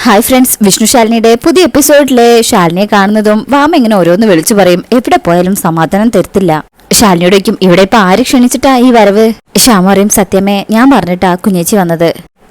Hi friends, Vishnu ശാലിനിയുടെ പുതിയ എപ്പിസോഡിലെ ശാലിനിയെ കാണുന്നതും വാമ ഇങ്ങനെ ഓരോന്ന് വിളിച്ചു പറയും. എവിടെ പോയാലും സമാധാനം തരത്തില്ല. ശാലിനിയോടേക്കും ഇവിടെ ഇപ്പൊ ആര് ക്ഷണിച്ചിട്ടാ ഈ വരവ്? ശ്യാമ പറയും, സത്യമേ ഞാൻ പറഞ്ഞിട്ടാ കുഞ്ഞേച്ചി വന്നത്.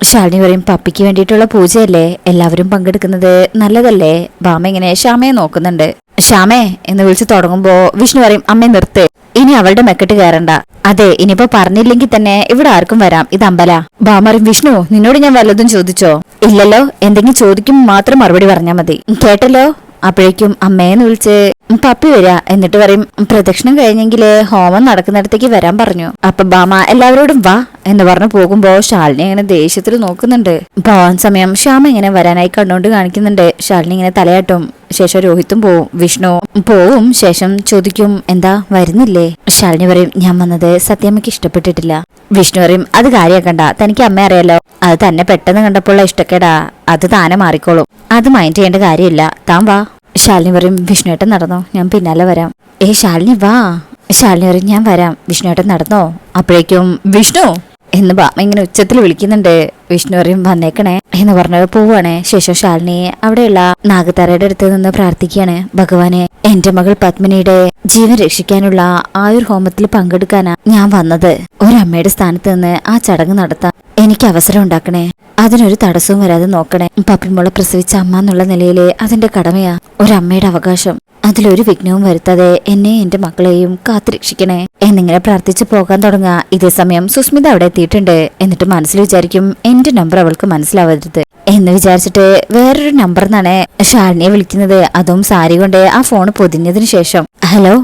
ശാലിനി പറയും, പപ്പിക്ക് വേണ്ടിയിട്ടുള്ള പൂജയല്ലേ, എല്ലാവരും പങ്കെടുക്കുന്നത് നല്ലതല്ലേ? വാമ ഇങ്ങനെ ശ്യാമയെ നോക്കുന്നുണ്ട്. ശ്യാമേ എന്ന് വിളിച്ചു തുടങ്ങുമ്പോ വിഷ്ണു പറയും, അമ്മേ നിർത്ത്, ഇനി അവളുടെ മെക്കെട്ട് കയറണ്ട. അതെ, ഇനിയിപ്പോ പറഞ്ഞില്ലെങ്കിൽ തന്നെ ഇവിടെ ആർക്കും വരാം, ഇത് അമ്പല. ബാമറിയും, വിഷ്ണു നിന്നോട് ഞാൻ വല്ലതും ചോദിച്ചോ? ഇല്ലല്ലോ, എന്തെങ്കിലും ചോദിക്കുമ്പോൾ മാത്രം മറുപടി പറഞ്ഞാൽ മതി, കേട്ടല്ലോ. അപ്പോഴേക്കും അമ്മയെന്ന് വിളിച്ച് പപ്പി വരാ, എന്നിട്ട് പറയും, പ്രദക്ഷിണം കഴിഞ്ഞെങ്കില് ഹോമം നടക്കുന്നിടത്തേക്ക് വരാൻ പറഞ്ഞു. അപ്പൊ ബാമ എല്ലാവരോടും വാ എന്ന് പറഞ്ഞു പോകുമ്പോ ശാലിനി ഇങ്ങനെ ദേഷ്യത്തിൽ നോക്കുന്നുണ്ട്. പോവാൻ സമയം ശ്യാമ ഇങ്ങനെ വരാനായി കണ്ണോണ്ട് കാണിക്കുന്നുണ്ട്. ശാലിനി ഇങ്ങനെ തലയാട്ടും. ശേഷം രോഹിത്തും പോവും, വിഷ്ണു പോവും. ശേഷം ചോദിക്കും, എന്താ വരുന്നില്ലേ? ശാലിനി പറയും, ഞാൻ വന്നത് സത്യമ്മയ്ക്ക് ഇഷ്ടപ്പെട്ടിട്ടില്ല. വിഷ്ണു പറയും, അത് കാര്യാക്കണ്ട, തനിക്ക് അമ്മ അറിയാലോ, അത് തന്നെ പെട്ടെന്ന് കണ്ടപ്പോഴുള്ള ഇഷ്ടക്കേടാ, അത് താനെ മാറിക്കോളും, അത് മൈൻഡ് ചെയ്യേണ്ട കാര്യമില്ല, താൻ വാ. ശാലിനി പറയും, വിഷ്ണുവേട്ടൻ നടന്നോ, ഞാൻ പിന്നാലെ വരാം. ശാലിനി വാ. ശാലിനി പറയും, ഞാൻ വരാം, വിഷ്ണുവേട്ടൻ നടന്നോ. അപ്പോഴേക്കും വിഷ്ണു എന്ന് ബാമ ഇങ്ങനെ ഉച്ചത്തിൽ വിളിക്കുന്നുണ്ട്. വിഷ്ണു പറയും, വന്നേക്കണേ എന്ന് പറഞ്ഞത് പോവാണ്. ശേഷം ശാലിനിയെ അവിടെയുള്ള നാഗത്തറയുടെ അടുത്ത് നിന്ന് പ്രാർത്ഥിക്കുകയാണ്. ഭഗവാനെ, എന്റെ മകൾ പത്മിനിയുടെ ജീവൻ രക്ഷിക്കാനുള്ള ആയുർ ഹോമത്തിൽ പങ്കെടുക്കാനാ ഞാൻ വന്നത്. ഒരമ്മയുടെ സ്ഥാനത്ത് നിന്ന് ആ ചടങ്ങ് നടത്താൻ എനിക്ക് അവസരം ഉണ്ടാക്കണേ, അതിനൊരു തടസ്സവും വരാതെ നോക്കണേ. പപ്പിൻമോളെ പ്രസവിച്ച അമ്മ എന്നുള്ള നിലയിലെ അതിന്റെ കടമയാ, ഒരമ്മയുടെ അവകാശം. അതിലൊരു വിഘ്നവും വരുത്താതെ എന്നെ എന്റെ മക്കളെയും കാത്തുരക്ഷിക്കണേ എന്നിങ്ങനെ പ്രാർത്ഥിച്ചു പോകാൻ തുടങ്ങുക. ഇതേ സമയം സുസ്മിത അവിടെ എത്തിയിട്ടുണ്ട്. എന്നിട്ട് മനസ്സിൽ വിചാരിക്കും, എന്റെ നമ്പർ അവൾക്ക് മനസ്സിലാവരുത് എന്ന് വിചാരിച്ചിട്ട് വേറൊരു നമ്പർ നിന്നാണ് ശാലിനിയെ വിളിക്കുന്നത്. അതും സാരി കൊണ്ട് ആ ഫോൺ പൊതിഞ്ഞതിനു ശേഷം. ഹലോ,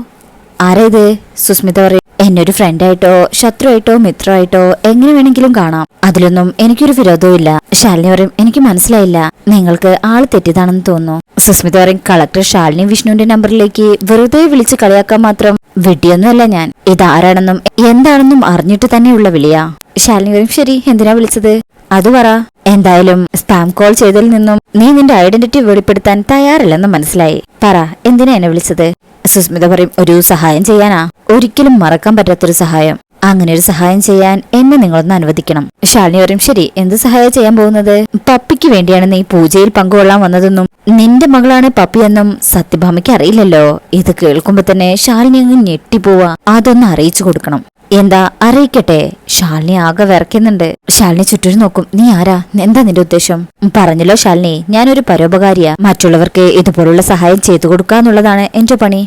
ആരാ ഇത്? സുസ്മിത പറയും, എന്നെ ഒരു ഫ്രണ്ടായിട്ടോ ശത്രുവായിട്ടോ മിത്രമായിട്ടോ എങ്ങനെ വേണമെങ്കിലും കാണാം, അതിലൊന്നും എനിക്കൊരു വിരോധവും ഇല്ല. ശാലിനി പറയും, എനിക്ക് മനസ്സിലായില്ല, നിങ്ങൾക്ക് ആള് തെറ്റിയതാണെന്ന് തോന്നുന്നു. സുസ്മിത പറയും, കളക്ടർ ശാലിനി വിഷ്ണുവിന്റെ നമ്പറിലേക്ക് വെറുതെ വിളിച്ച് കളിയാക്കാൻ മാത്രം വിട്ടിയൊന്നുമല്ല ഞാൻ. ഇതാരാണെന്നും എന്താണെന്നും അറിഞ്ഞിട്ട് തന്നെയുള്ള വിളിയാ. ശാലിനി പറയും, ശരി, എന്തിനാ വിളിച്ചത് അത് പറ. എന്തായാലും സ്പാം കോൾ ചെയ്തതിൽ നിന്നും നീ നിന്റെ ഐഡന്റിറ്റി വെളിപ്പെടുത്താൻ തയ്യാറില്ലെന്ന് മനസ്സിലായി. പറ, എന്തിനാ എന്നെ വിളിച്ചത്? സുസ്മിത പറയും, ഒരു സഹായം ചെയ്യാനാ, ഒരിക്കലും മറക്കാൻ പറ്റാത്തൊരു സഹായം. അങ്ങനെ ഒരു സഹായം ചെയ്യാൻ എന്നെ നിങ്ങളൊന്ന് അനുവദിക്കണം. ശാലിനി പറയും, ശരി, എന്ത് സഹായം ചെയ്യാൻ പോകുന്നത്? പപ്പിക്ക് വേണ്ടിയാണ് നീ പൂജയിൽ പങ്കുകൊള്ളാൻ വന്നതെന്നും നിന്റെ മകളാണ് പപ്പിയെന്നും സത്യഭാമയ്ക്ക് അറിയില്ലല്ലോ. ഇത് കേൾക്കുമ്പോ തന്നെ ശാലിനി അങ്ങ് ഞെട്ടിപ്പോവാ. അതൊന്ന് അറിയിച്ചു കൊടുക്കണം. എന്താ, അറിയിക്കട്ടെ? ശാലിനി ആകെ വിറയ്ക്കുന്നുണ്ട്. ശാലിനി ചുറ്റും നോക്കും. നീ ആരാ? എന്താ നിന്റെ ഉദ്ദേശം? പറഞ്ഞല്ലോ ശാലിനി, ഞാനൊരു പരോപകാരിയാ. മറ്റുള്ളവർക്ക് ഇതുപോലുള്ള സഹായം ചെയ്തു കൊടുക്കാന്നുള്ളതാണ് എന്റെ പണി.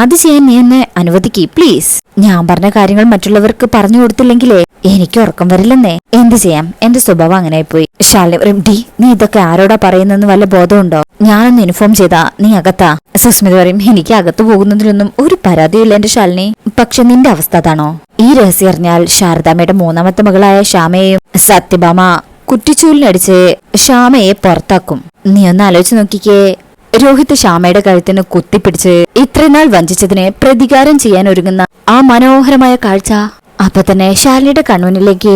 അത് ചെയ്യാൻ നീ എന്നെ അനുവദിക്ക് പ്ലീസ്. ഞാൻ പറഞ്ഞ കാര്യങ്ങൾ മറ്റുള്ളവർക്ക് പറഞ്ഞു കൊടുത്തില്ലെങ്കിലേ എനിക്ക് ഉറക്കം വരില്ലെന്നേ. എന്ത് ചെയ്യാം, എന്റെ സ്വഭാവം അങ്ങനെ പോയി. ശാലിനി പറയും, ഡി, നീ ഇതൊക്കെ ആരോടാ പറയുന്നെന്ന് വല്ല ബോധമുണ്ടോ? ഞാനൊന്ന് ഇൻഫോം ചെയ്താ നീ അകത്താ. സുസ്മിത പറയും, എനിക്ക് അകത്തു പോകുന്നതിലൊന്നും ഒരു പരാതിയില്ല എന്റെ ശാലിനി. പക്ഷെ നിന്റെ അവസ്ഥ അതാണോ? ഈ രഹസ്യം അറിഞ്ഞാൽ ശാരദാമ്മയുടെ മൂന്നാമത്തെ മകളായ ശ്യാമയെയും സത്യഭാമ കുറ്റിച്ചൂലിനടിച്ച് ശ്യാമയെ പുറത്താക്കും. നീ ഒന്ന് ആലോചിച്ച് നോക്കിക്കേ. രോഹിത് ശ്യാമയുടെ കഴുത്തിന് കുത്തിപ്പിടിച്ച് ഇത്രയും നാൾ വഞ്ചിച്ചതിന് പ്രതികാരം ചെയ്യാൻ ഒരുങ്ങുന്ന ആ മനോഹരമായ കാഴ്ച. അപ്പൊ തന്നെ ശാലിനിയുടെ കൺമുന്നിലേക്ക്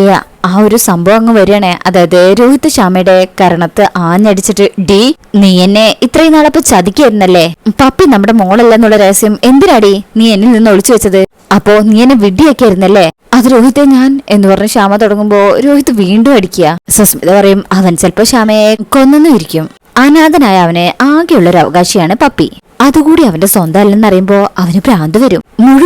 ആ ഒരു സംഭവം അങ്ങ് വരികയാണ്. അതായത് രോഹിത് ശ്യാമയുടെ കരണത്ത് ആഞ്ഞടിച്ചിട്ട്, ഡി, നീ എന്നെ ഇത്രയും നാളപ്പോ ചതിക്കായിരുന്നല്ലേ? പപ്പി നമ്മുടെ മോളല്ലെന്നുള്ള രഹസ്യം എന്തിനാടി നീ എന്നിൽ നിന്ന് ഒളിച്ചു വെച്ചത്? അപ്പോ നീ എന്നെ വിഡ്ഢിയാക്കിയായിരുന്നല്ലേ? അത് രോഹിത്തെ ഞാൻ എന്ന് പറഞ്ഞ് ശ്യാമ തുടങ്ങുമ്പോ രോഹിത് വീണ്ടും അടിക്കുക. സുസ്മിത പറയും, അവൻ ചിലപ്പോ ശ്യാമയെ കൊന്നെന്നും ഇരിക്കും. അനാഥനായ അവന് ആകെയുള്ളൊരു അവകാശിയാണ് പപ്പി. അതുകൂടി അവന്റെ സ്വന്തം അല്ലെന്നറിയുമ്പോ അവന് ഭ്രാന്ത് വരും,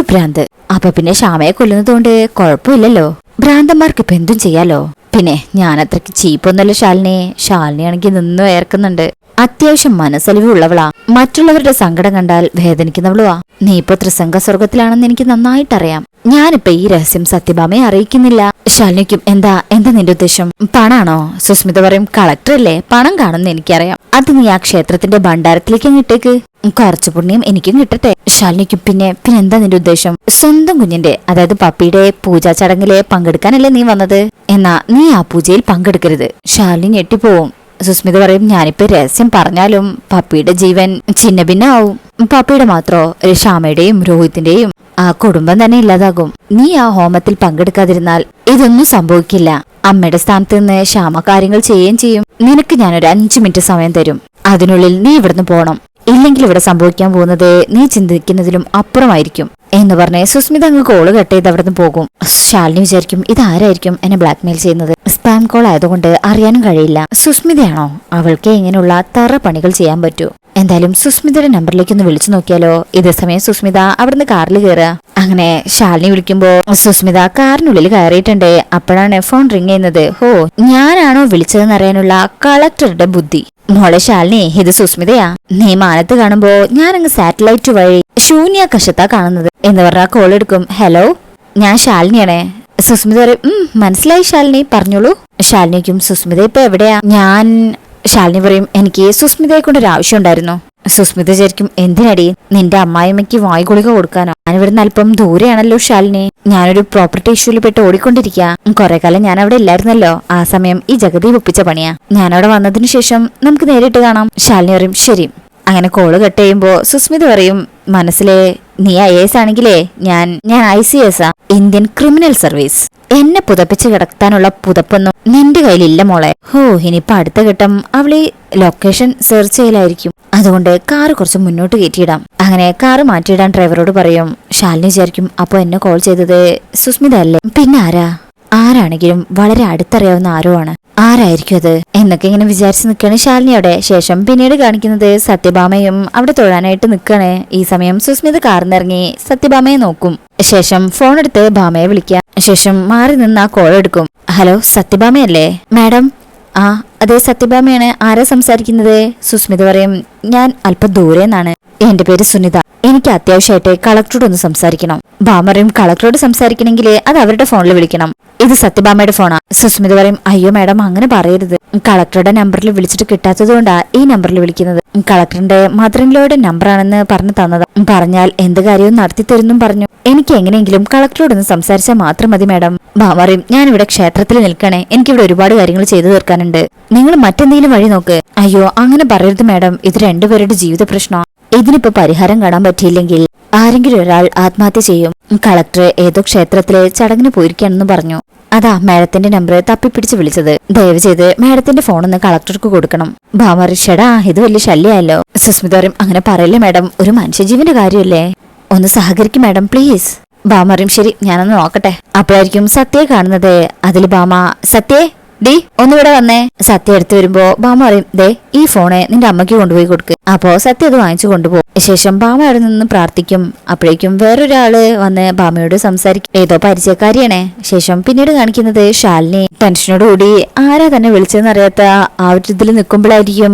ഭ്രാന്ത്. അപ്പൊ പിന്നെ ശ്യാമയെ കൊല്ലുന്നതുകൊണ്ട് കുഴപ്പമില്ലല്ലോ, ഭ്രാന്തന്മാർക്ക് ഇപ്പൊ എന്തും ചെയ്യാലോ. പിന്നെ ഞാൻ അത്രയ്ക്ക് ചീപ്പൊന്നല്ല ശാലിനി. ശാലിനിയാണെങ്കിൽ നിന്ന് ഏർക്കുന്നുണ്ട്. അത്യാവശ്യം മനസ്സലിവുള്ളവളാ. മറ്റുള്ളവരുടെ സങ്കടം കണ്ടാൽ വേദനിക്കുന്നവളുവാ. നീ ഇപ്പൊ ത്രിസംഗ സ്വർഗത്തിലാണെന്ന് എനിക്ക് നന്നായിട്ടറിയാം. ഞാനിപ്പോ ഈ രഹസ്യം സത്യഭാമയെ അറിയിക്കുന്നില്ല. ശാലിനിക്കും, എന്താ നിന്റെ ഉദ്ദേശം? പണാണോ? സുസ്മിത പറയും, കളക്ടറല്ലേ, പണം കാണുമെന്ന് എനിക്കറിയാം. അത് നീ ആ ക്ഷേത്രത്തിന്റെ ഭണ്ഡാരത്തിലേക്ക് ഇട്ടേക്ക്, കുറച്ചു പുണ്യം എനിക്കും കിട്ടട്ടെ. ശാലിനിക്കും, പിന്നെ എന്താ നിന്റെ ഉദ്ദേശം? സ്വന്തം കുഞ്ഞിന്റെ, അതായത് പപ്പിയുടെ പൂജാ ചടങ്ങില് പങ്കെടുക്കാനല്ലേ നീ വന്നത്? എന്നാ നീ ആ പൂജയിൽ പങ്കെടുക്കരുത്. ശാലിനി ഞെട്ടിപ്പോവും. സുസ്മിത പറയും, ഞാനിപ്പോ രഹസ്യം പറഞ്ഞാലും പപ്പിയുടെ ജീവൻ ഛിന്ന ഭിന്നാവും. പപ്പിയുടെ മാത്രോ, ശ്യാമയുടെയും രോഹിത്തിന്റെയും ആ കുടുംബം തന്നെ ഇല്ലാതാകും. നീ ആ ഹോമത്തിൽ പങ്കെടുക്കാതിരുന്നാൽ ഇതൊന്നും സംഭവിക്കില്ല. അമ്മയുടെ സ്ഥാനത്ത് നിന്ന് ശ്യാമ കാര്യങ്ങൾ ചെയ്യുകയും ചെയ്യും. നിനക്ക് ഞാനൊരു 5 മിനിറ്റ് സമയം തരും. അതിനുള്ളിൽ നീ ഇവിടുന്ന് പോണം. ഇല്ലെങ്കിൽ ഇവിടെ സംഭവിക്കാൻ പോകുന്നത് നീ ചിന്തിക്കുന്നതിലും അപ്പുറമായിരിക്കും എന്ന് പറഞ്ഞ് സുസ്മിത അങ്ങ് കോള് കട്ട് ചെയ്ത് അവിടെ നിന്ന് പോകും. ശാലിനി വിചാരിക്കും ഇതാരായിരിക്കും എന്നെ ബ്ലാക്ക്മെയിൽ ചെയ്യുന്നത്. സ്പാം കോൾ ആയതുകൊണ്ട് അറിയാനും കഴിയില്ല. സുസ്മിതയാണോ? അവൾക്ക് ഇങ്ങനെയുള്ള തറ പണികൾ ചെയ്യാൻ പറ്റൂ. എന്തായാലും സുസ്മിതയുടെ നമ്പറിലേക്ക് ഒന്ന് വിളിച്ചു നോക്കിയാലോ. ഇതേ സമയം സുസ്മിത അവിടുന്ന് കാറിൽ കയറുക. അങ്ങനെ ശാലിനി വിളിക്കുമ്പോ സുസ്മിത കാറിനുള്ളിൽ കയറിയിട്ടുണ്ട്. അപ്പോഴാണ് ഫോൺ റിങ് ചെയ്യുന്നത്. ഹോ, ഞാനാണോ വിളിച്ചതെന്ന് അറിയാനുള്ള കളക്ടറുടെ ബുദ്ധി. മോളെ ശാലിനി, ഇത് സുസ്മിതയാ. നീ മാനത്ത് കാണുമ്പോ ഞാനങ്ങ് സാറ്റലൈറ്റ് വഴി ശൂന്യാകാശത്താ കാണുന്നത് എന്ന് പറഞ്ഞാൽ കോൾ എടുക്കും. ഹലോ, ഞാൻ ശാലിനിയാണേ. സുസ്മിത പറയും മനസ്സിലായി ശാലിനി, പറഞ്ഞോളൂ. ശാലിനിക്കും സുസ്മിത ഇപ്പൊ എവിടെയാ? ശാലിനി പറയും എനിക്ക് സുസ്മിതയെ കൊണ്ടൊരു ആവശ്യം ഉണ്ടായിരുന്നു. സുസ്മിത വിചാരിക്കും എന്തിനടി? നിന്റെ അമ്മായിമ്മയ്ക്ക് വായ്ഗുളിക കൊടുക്കാനോ? ഞാനിവിടുന്ന് അല്പം ദൂരെയാണല്ലോ ശാലിനി. ഞാനൊരു പ്രോപ്പർട്ടി ഇഷ്യൂവിൽ പെട്ട് ഓടിക്കൊണ്ടിരിക്കുക. കുറെ കാലം ഞാൻ അവിടെ ഇല്ലായിരുന്നല്ലോ. ആ സമയം ഈ ജഗതി ഒപ്പിച്ച പണിയാ. ഞാനവിടെ വന്നതിനു ശേഷം നമുക്ക് നേരിട്ട് കാണാം. ശാലിനി പറയും ശരി. അങ്ങനെ കോള് കട്ട് ചെയ്യുമ്പോ സുസ്മിത പറയും മനസ്സിലെ നീ IAS ആണെങ്കിലേ ഞാൻ ICS ആ, ഇന്ത്യൻ ക്രിമിനൽ സർവീസ്. എന്നെ പുതപ്പിച്ച് കിടത്താനുള്ള പുതപ്പൊന്നും നിന്റെ കയ്യിലില്ല മോളെ. ഹോ, ഇനിയിപ്പൊ അടുത്ത ഘട്ടം അവളീ ലൊക്കേഷൻ സെർച്ച് ചെയ്യലായിരിക്കും. അതുകൊണ്ട് കാറ് കുറച്ച് മുന്നോട്ട് കയറ്റിയിടാം. അങ്ങനെ കാറ് മാറ്റിയിടാൻ ഡ്രൈവറോട് പറയും. ശാലിനി വിചാരിക്കും അപ്പൊ എന്നെ കോൾ ചെയ്തത് സുസ്മിത അല്ലേ? പിന്നെ ആരാണെങ്കിലും വളരെ അടുത്തറിയാവുന്ന ആരോ ആണ്. ആരായിരിക്കും അത് എന്നൊക്കെ ഇങ്ങനെ വിചാരിച്ച് നിൽക്കുകയാണ് ശാലിനി അവിടെ. ശേഷം പിന്നീട് കാണിക്കുന്നത് സത്യഭാമയും അവിടെ തൊഴാനായിട്ട് നിൽക്കുകയാണ്. ഈ സമയം സുസ്മിത കാറിന്നിറങ്ങി സത്യഭാമയെ നോക്കും. ശേഷം ഫോൺ എടുത്ത് ഭാമയെ വിളിക്കുക. ശേഷം മാറി നിന്ന് ആ കോൾ എടുക്കും. ഹലോ, സത്യഭാമയല്ലേ? മാഡം. ആ അതെ, സത്യഭാമയാണ്. ആരാ സംസാരിക്കുന്നത്? സുസ്മിത പറയും ഞാൻ അല്പം ദൂരെന്നാണ്. എന്റെ പേര് സുനിത. എനിക്ക് അത്യാവശ്യമായിട്ട് കളക്ടറോട് ഒന്ന് സംസാരിക്കണം. ഭാമ പറയും കളക്ടറോട് സംസാരിക്കണമെങ്കിൽ അത് അവരുടെ ഫോണിൽ വിളിക്കണം. ഇത് സത്യഭാമയുടെ ഫോണാ. സുസ്മിത പറയും അയ്യോ മാഡം, അങ്ങനെ പറയരുത്. കളക്ടറുടെ നമ്പറിൽ വിളിച്ചിട്ട് കിട്ടാത്തത് കൊണ്ടാ ഈ നമ്പറിൽ വിളിക്കുന്നത്. കളക്ടറിന്റെ മദർ ഇൻ ലോയുടെ നമ്പറാണെന്ന് പറഞ്ഞു തന്നതാ. പറഞ്ഞാൽ എന്ത് കാര്യവും നടത്തി തരുന്നും പറഞ്ഞു. എനിക്ക് എങ്ങനെയെങ്കിലും കളക്ടറോടൊന്ന് സംസാരിച്ചാൽ മാത്രം മതി മാഡം. ഭാമ പറയും ഞാനിവിടെ ക്ഷേത്രത്തിൽ നിൽക്കണേ, എനിക്കിവിടെ ഒരുപാട് കാര്യങ്ങൾ ചെയ്തു തീർക്കാനുണ്ട്. നിങ്ങൾ മറ്റെന്തെങ്കിലും വഴി നോക്ക്. അയ്യോ അങ്ങനെ പറയരുത് മാഡം, ഇത് രണ്ടുപേരുടെ ജീവിത പ്രശ്നമാണ്. ഇതിനിപ്പോ പരിഹാരം കാണാൻ പറ്റിയില്ലെങ്കിൽ ആരെങ്കിലും ഒരാൾ ആത്മഹത്യ ചെയ്യും. കളക്ടർ ഏതോ ക്ഷേത്രത്തിലെ ചടങ്ങിന് പോയിരിക്കാണെന്ന് പറഞ്ഞു. അതാ മാഡത്തിന്റെ നമ്പർ തപ്പിപ്പിടിച്ച് വിളിച്ചത്. ദയവ് ചെയ്ത് മാഡത്തിന്റെ ഫോണൊന്ന് കളക്ടർക്ക് കൊടുക്കണം. ഭാമ ഋഷടാ, ഇത് വലിയ ശല്യമായല്ലോ. സുസ്മിത പറയും അങ്ങനെ പറയല്ലേ മാഡം, ഒരു മനുഷ്യജീവന്റെ കാര്യമല്ലേ, ഒന്ന് സഹകരിക്കും മാഡം പ്ലീസ്. ഭാമ പറയും ശരി, ഞാനൊന്ന് നോക്കട്ടെ. അപ്പോഴായിരിക്കും സത്യയെ കാണുന്നത്. അതിൽ ഭാമ സത്യേ ഡി ഒന്നിവിടെ വന്നേ. സത്യ എടുത്തു വരുമ്പോ ഭാമ പറയും ദേ ഈ ഫോണ് നിന്റെ അമ്മയ്ക്ക് കൊണ്ടുപോയി കൊടുക്ക്. അപ്പോ സത്യ അത് വാങ്ങിച്ചു കൊണ്ടുപോകും. ശേഷം ഭാമ അവിടെ നിന്ന് പ്രാർത്ഥിക്കും. അപ്പോഴേക്കും വേറൊരാള് വന്ന് ഭാമയോട് സംസാരിക്കും. ഏതോ പരിചയക്കാരിയാണേ. ശേഷം പിന്നീട് കാണിക്കുന്നത് ശാലിനി ടെൻഷനോടുകൂടി ആരാ തന്നെ വിളിച്ചതെന്ന് അറിയാത്ത ആ ഒരു ഇതിൽ നിൽക്കുമ്പോഴായിരിക്കും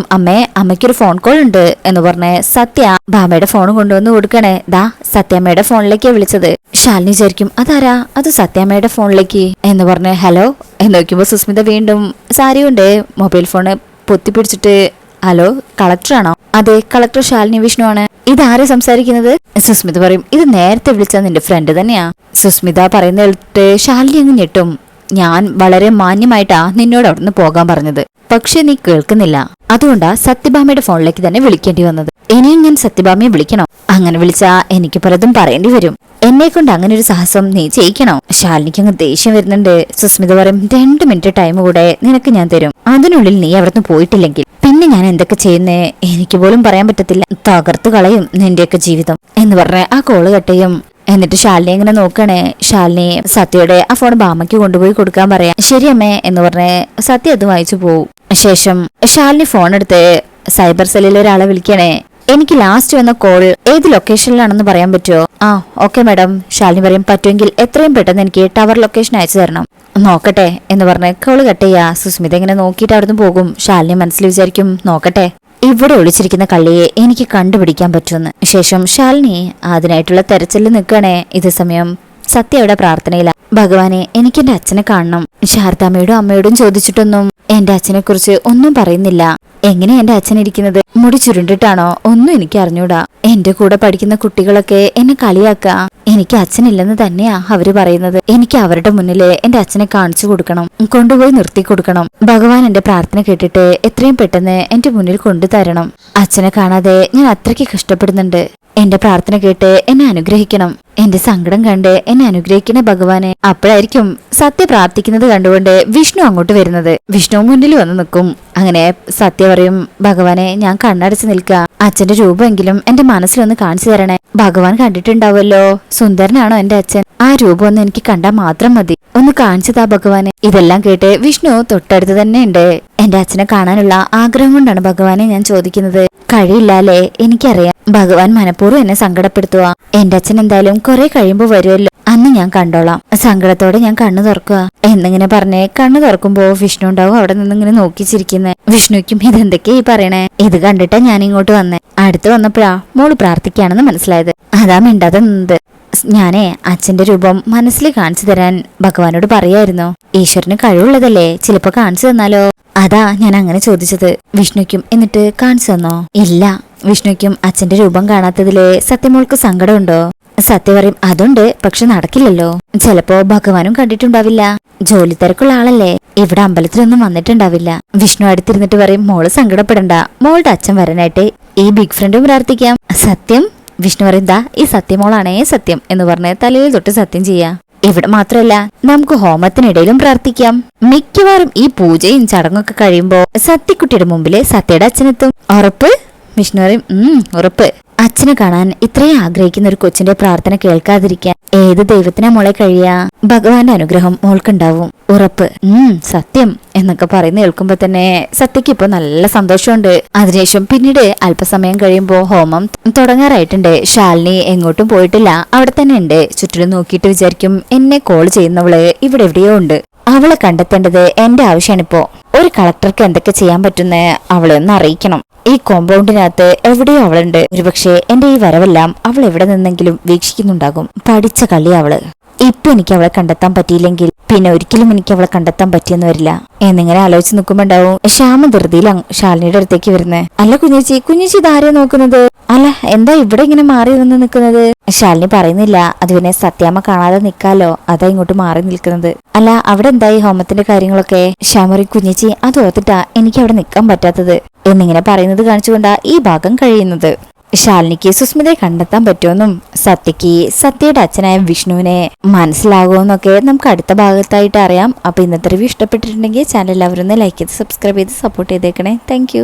അമ്മയ്ക്കൊരു ഫോൺ കോൾ ഉണ്ട് എന്ന് പറഞ്ഞ് സത്യ ഭാമയുടെ ഫോൺ കൊണ്ടുവന്ന് കൊടുക്കണേ. ദാ സത്യാമ്മയുടെ ഫോണിലേക്കാ വിളിച്ചത്. ശാലിനി വിചാരിക്കും അതാരാ, അത് സത്യാമ്മയുടെ ഫോണിലേക്ക് എന്ന് പറഞ്ഞ് ഹലോ എന്ന് നോക്കുമ്പോ സുസ്മിത വീണ്ടും സാരി കൊണ്ട് മൊബൈൽ ഫോണ് പൊത്തിപ്പിടിച്ചിട്ട് ഹലോ കളക്ടറാണോ? അതെ, കളക്ടർ ശാലിനി വിഷ്ണു ആണ്. ഇതാരെ സംസാരിക്കുന്നത്? സുസ്മിത പറയും ഇത് നേരത്തെ വിളിച്ച നിന്റെ ഫ്രണ്ട് തന്നെയാ. സുസ്മിത പറയുന്ന കേട്ടിട്ട് ശാലിനി അങ്ങ് ഞെട്ടും. ഞാൻ വളരെ മാന്യമായിട്ടാ നിന്നോട് അവിടുന്ന് പോകാൻ പറഞ്ഞത്, പക്ഷെ നീ കേൾക്കുന്നില്ല. അതുകൊണ്ടാ സത്യഭാമയുടെ ഫോണിലേക്ക് തന്നെ വിളിക്കേണ്ടി വന്നത്. ഇനിയും ഞാൻ സത്യഭാമയെ വിളിക്കണോ? അങ്ങനെ വിളിച്ചാ എനിക്ക് പലതും പറയേണ്ടി വരും. എന്നെ കൊണ്ട് അങ്ങനെ ഒരു സാഹസം നീ ചെയ്യിക്കണോ? ശാലിനിക്ക് അങ്ങ് ദേഷ്യം വരുന്നുണ്ട്. സുസ്മിത പറയും 2 മിനിറ്റ് ടൈം കൂടെ നിനക്ക് ഞാൻ തരും. അതിനുള്ളിൽ നീ അവിടുന്ന് പോയിട്ടില്ലെങ്കിൽ പിന്നെ ഞാൻ എന്തൊക്കെ ചെയ്യുന്നേ എനിക്ക് പോലും പറയാൻ പറ്റത്തില്ല. തകർത്തു കളയും നിന്റെയൊക്കെ ജീവിതം എന്ന് പറഞ്ഞ് ആ കോള് കട്ടയും. എന്നിട്ട് ശാലിനി ഇങ്ങനെ നോക്കണേ. ശാലിനി സത്യയുടെ ആ ഫോൺ ഭാമയ്ക്ക് കൊണ്ടുപോയി കൊടുക്കാൻ പറയാം. ശരി അമ്മേ എന്ന് പറഞ്ഞ് സത്യ അത് വായിച്ചു പോവും. ശേഷം ശാലിനി ഫോൺ എടുത്ത് സൈബർ സെല്ലിൽ ഒരാളെ വിളിക്കണേ. എനിക്ക് ലാസ്റ്റ് വന്ന കോൾ ഏത് ലൊക്കേഷനിലാണെന്ന് പറയാൻ പറ്റുമോ? ആ ഓക്കെ മാഡം. ശാലിനി പറയും പറ്റുമെങ്കിൽ എത്രയും പെട്ടെന്ന് എനിക്ക് ടവർ ലൊക്കേഷൻ അയച്ചു തരണം. നോക്കട്ടെ എന്ന് പറഞ്ഞ് കോള് കട്ട് ചെയ്യാ. സുസ്മിത ഇങ്ങനെ നോക്കിയിട്ട് അവിടുന്ന് പോകും. ശാലിനി മനസ്സിൽ വിചാരിക്കും നോക്കട്ടെ ഇവിടെ ഒളിച്ചിരിക്കുന്ന കള്ളിയെ എനിക്ക് കണ്ടുപിടിക്കാൻ പറ്റുമെന്ന്. ശേഷം ശാലിനി അതിനായിട്ടുള്ള തെരച്ചിലിൽ നിൽക്കണേ. ഇതേ സമയം സത്യ അവിടെ പ്രാർത്ഥനയില്ല. ഭഗവാനെ എനിക്ക് എന്റെ അച്ഛനെ കാണണം. ശാരദാമ്മയോടും അമ്മയോടും ചോദിച്ചിട്ടൊന്നും എന്റെ അച്ഛനെ കുറിച്ച് ഒന്നും പറയുന്നില്ല. എങ്ങനെ എന്റെ അച്ഛൻ ഇരിക്കുന്നത്? മുടി ചുരുണ്ടിട്ടാണോ? ഒന്നും എനിക്ക് അറിഞ്ഞൂടാ. എന്റെ കൂടെ പഠിക്കുന്ന കുട്ടികളൊക്കെ എന്നെ കളിയാക്ക. എനിക്ക് അച്ഛനില്ലെന്ന് തന്നെയാ അവര് പറയുന്നത്. എനിക്ക് അവരുടെ മുന്നില് എന്റെ അച്ഛനെ കാണിച്ചു കൊടുക്കണം, കൊണ്ടുപോയി നിർത്തി കൊടുക്കണം. ഭഗവാൻ എന്റെ പ്രാർത്ഥന കേട്ടിട്ട് എത്രയും പെട്ടെന്ന് എന്റെ മുന്നിൽ കൊണ്ടുതരണം. അച്ഛനെ കാണാതെ ഞാൻ അത്രയ്ക്ക് കഷ്ടപ്പെടുന്നുണ്ട്. എന്റെ പ്രാർത്ഥന കേട്ട് എന്നെ അനുഗ്രഹിക്കണം. എന്റെ സങ്കടം കണ്ട് എന്നെ അനുഗ്രഹിക്കണ ഭഗവാനെ. അപ്പോഴായിരിക്കും സത്യ പ്രാർത്ഥിക്കുന്നത് കണ്ടുകൊണ്ട് വിഷ്ണു അങ്ങോട്ട് വരുന്നത്. വിഷ്ണു മുന്നിൽ വന്ന് നിൽക്കും. അങ്ങനെ സത്യ പറയും, ഭഗവാനെ ഞാൻ കണ്ണടച്ച് നിൽക്കുക, അച്ഛന്റെ രൂപമെങ്കിലും എന്റെ മനസ്സിലൊന്ന് കാണിച്ചു തരണേ. ഭഗവാൻ കണ്ടിട്ടുണ്ടാവുമല്ലോ, സുന്ദരനാണോ എന്റെ അച്ഛൻ? ആ രൂപം ഒന്ന് എനിക്ക് കണ്ടാൽ മാത്രം മതി, ഒന്ന് കാണിച്ചതാ ഭഗവാനെ. ഇതെല്ലാം കേട്ട് വിഷ്ണു തൊട്ടടുത്ത് തന്നെ ഉണ്ട്. എന്റെ അച്ഛനെ കാണാനുള്ള ആഗ്രഹം കൊണ്ടാണ് ഭഗവാനെ ഞാൻ ചോദിക്കുന്നത്. കഴിയില്ലാലേ, എനിക്കറിയാം. ഭഗവാൻ മനഃപൂർവ്വം എന്നെ സങ്കടപ്പെടുത്തുക. എന്റെ അച്ഛൻ എന്തായാലും കുറെ കഴിയുമ്പോ വരുമല്ലോ, അന്ന് ഞാൻ കണ്ടോളാം. സങ്കടത്തോടെ ഞാൻ കണ്ണു തുറക്കുക എന്നിങ്ങനെ പറഞ്ഞേ കണ്ണു തുറക്കുമ്പോ വിഷ്ണു ഉണ്ടാവും അവിടെ നിന്നിങ്ങനെ നോക്കിച്ചിരിക്കുന്നത്. വിഷ്ണുക്കും ഇതെന്തൊക്കെയാ ഈ പറയണേ? ഇത് കണ്ടിട്ടാ ഞാൻ ഇങ്ങോട്ട് വന്നേ. അടുത്ത് വന്നപ്പോഴാ മോള് പ്രാർത്ഥിക്കുകയാണെന്ന് മനസ്സിലായത്. അതാ മിണ്ടാതെ നിന്നത്. ഞാനേ അച്ഛന്റെ രൂപം മനസ്സിൽ കാണിച്ചു തരാൻ ഭഗവാനോട് പറയായിരുന്നു. ഈശ്വരന് കഴിവുള്ളതല്ലേ, ചിലപ്പോ കാണിച്ചു തന്നാലോ? അതാ ഞാൻ അങ്ങനെ ചോദിച്ചത്. വിഷ്ണുക്കും എന്നിട്ട് കാണിച്ചു തന്നോ? ഇല്ല. വിഷ്ണുക്കും അച്ഛന്റെ രൂപം കാണാത്തതില് സത്യമോൾക്ക് സങ്കടമുണ്ടോ? സത്യം പറയും, അതുണ്ട്, പക്ഷെ നടക്കില്ലല്ലോ. ചിലപ്പോ ഭഗവാനും കണ്ടിട്ടുണ്ടാവില്ല, ജോലി തിരക്കുള്ള ആളല്ലേ, ഇവിടെ അമ്പലത്തിലൊന്നും വന്നിട്ടുണ്ടാവില്ല. വിഷ്ണു അടുത്തിരുന്നിട്ട് പറയും, മോള് സങ്കടപ്പെടണ്ട, മോളുടെ അച്ഛൻ വരാനായിട്ട് ഈ ബിഗ് ഫ്രണ്ടും പ്രാർത്ഥിക്കാം. സത്യം? വിഷ്ണു പറയും, ദാ ഈ സത്യമോളാണേ സത്യം എന്ന് പറഞ്ഞ് തലയിൽ തൊട്ട് സത്യം ചെയ്യാം. ഇവിടെ മാത്രമല്ല, നമുക്ക് ഹോമത്തിനിടയിലും പ്രാർത്ഥിക്കാം. മിക്കവാറും ഈ പൂജയും ചടങ്ങൊക്കെ കഴിയുമ്പോ സത്യക്കുട്ടിയുടെ മുമ്പില് സത്യയുടെ അച്ഛനെത്തും. ഉറപ്പ്? വിഷ്ണു പറയും, ഉറപ്പ്. അച്ഛനെ കാണാൻ ഇത്രയും ആഗ്രഹിക്കുന്ന ഒരു കൊച്ചിന്റെ പ്രാർത്ഥന കേൾക്കാതിരിക്കാൻ ഏത് ദൈവത്തിനാ മോളെ കഴിയാ? ഭഗവാന്റെ അനുഗ്രഹം മോൾക്കുണ്ടാവും, ഉറപ്പ്. സത്യം എന്നൊക്കെ പറയുന്ന കേൾക്കുമ്പോ തന്നെ സത്യക്ക് ഇപ്പൊ നല്ല സന്തോഷമുണ്ട്. അതിനുശേഷം പിന്നീട് അല്പസമയം കഴിയുമ്പോ ഹോമം തുടങ്ങാറായിട്ടുണ്ട്. ശാലിനി എങ്ങോട്ടും പോയിട്ടില്ല, അവിടെ തന്നെ ഉണ്ട്. ചുറ്റിലും നോക്കിയിട്ട് വിചാരിക്കും, എന്നെ കോൾ ചെയ്യുന്നവള് ഇവിടെ എവിടെയോ ഉണ്ട്. അവളെ കണ്ടെത്തേണ്ടത് എന്റെ ആവശ്യമാണിപ്പോ. ഒരു കളക്ടർക്ക് എന്തൊക്കെ ചെയ്യാൻ പറ്റുന്ന അവളെ ഒന്ന് അറിയിക്കണം. ഈ കോമ്പൗണ്ടിനകത്ത് എവിടെയോ അവളുണ്ട്. ഒരുപക്ഷെ എന്റെ ഈ വരവെല്ലാം അവൾ എവിടെ നിന്നെങ്കിലും വീക്ഷിക്കുന്നുണ്ടാകും. പഠിച്ച കളി അവള്. ഇപ്പൊ എനിക്ക് അവളെ കണ്ടെത്താൻ പറ്റിയില്ലെങ്കിൽ പിന്നെ ഒരിക്കലും എനിക്ക് അവളെ കണ്ടെത്താൻ പറ്റിയെന്ന് വരില്ല എന്നിങ്ങനെ ആലോചിച്ച് നിൽക്കുമ്പോണ്ടാവും ശ്യാമ ധൃതിയിൽ ശാലിനിയുടെ അടുത്തേക്ക് വരുന്നേ. അല്ല കുഞ്ഞേച്ചി, കുഞ്ഞേച്ചി ഇതാരെയാ നോക്കുന്നത്? അല്ല എന്താ ഇവിടെ ഇങ്ങനെ മാറി നിന്ന് നിൽക്കുന്നത്? ശാലിനി പറയുന്നില്ല. അത് പിന്നെ സത്യാമ്മ കാണാതെ നിൽക്കാലോ, അതാ ഇങ്ങോട്ട് മാറി നിൽക്കുന്നത്. അല്ല അവിടെ എന്തായി ഹോമത്തിന്റെ കാര്യങ്ങളൊക്കെ? ശ്യാമറി, കുഞ്ഞേച്ചി അത് ഓർത്തിട്ടാ എനിക്ക് അവിടെ നിൽക്കാൻ പറ്റാത്തത് എന്നിങ്ങനെ പറയുന്നത് കാണിച്ചുകൊണ്ടാ ഈ ഭാഗം കഴിയുന്നത്. ശാലിനിക്ക് സുസ്മിതയെ കണ്ടെത്താൻ പറ്റുമെന്നും സത്യക്ക് സത്യയുടെ അച്ഛനായ വിഷ്ണുവിനെ മനസ്സിലാകുമെന്നൊക്കെ നമുക്ക് അടുത്ത ഭാഗത്തായിട്ട് അറിയാം. അപ്പൊ ഇന്നത്തെ റിവ്യൂ ഇഷ്ടപ്പെട്ടിട്ടുണ്ടെങ്കിൽ ചാനൽ എല്ലാവരും ഒന്ന് ലൈക്ക് ചെയ്ത് സബ്സ്ക്രൈബ് ചെയ്ത് സപ്പോർട്ട് ചെയ്തേക്കണേ. താങ്ക്